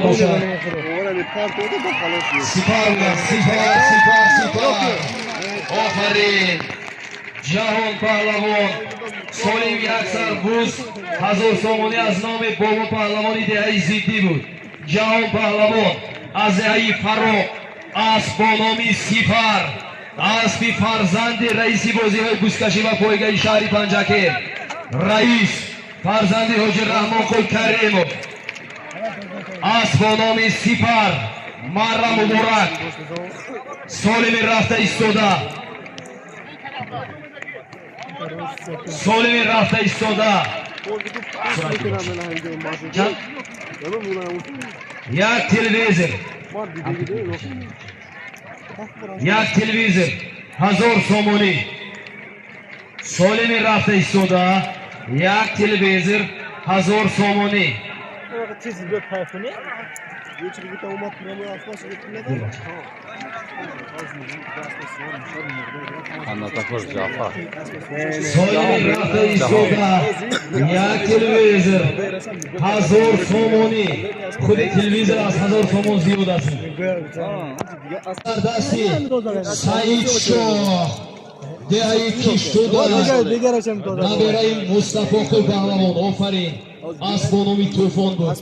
باشد. سپار بودن، سپار. آفرین جهان پهلوان سالیم یک سر بوز 1000 سامانی از نام بابا پهلوانی دهه زیدی بود. جهان پهلوان از دهه فراق اسب با نام سپر، اسب فرزند رئیس بازی های بوزکشی و پایگاه شهر پنجکه، رئیس فرزند حاجی رحمان قل کریم، اسب با نام سپر مره مبارک سالم رفته ایستاده، سالم رفته ایستاده. یک تلویزر، یک تلویزر 1000 سامانی سالم رفته ایستاده، یک تلویزر 1000 سامانی. سالم رفته ایستاده، یک تلویزر 1000 سامانی. خود تلویزر از 1000 سامان زیاد است. در دستی سعید شاه دهه کشتو دارد، نبرای مصطفی قل پهلوان. آفرین اسب با نام طوفان بود.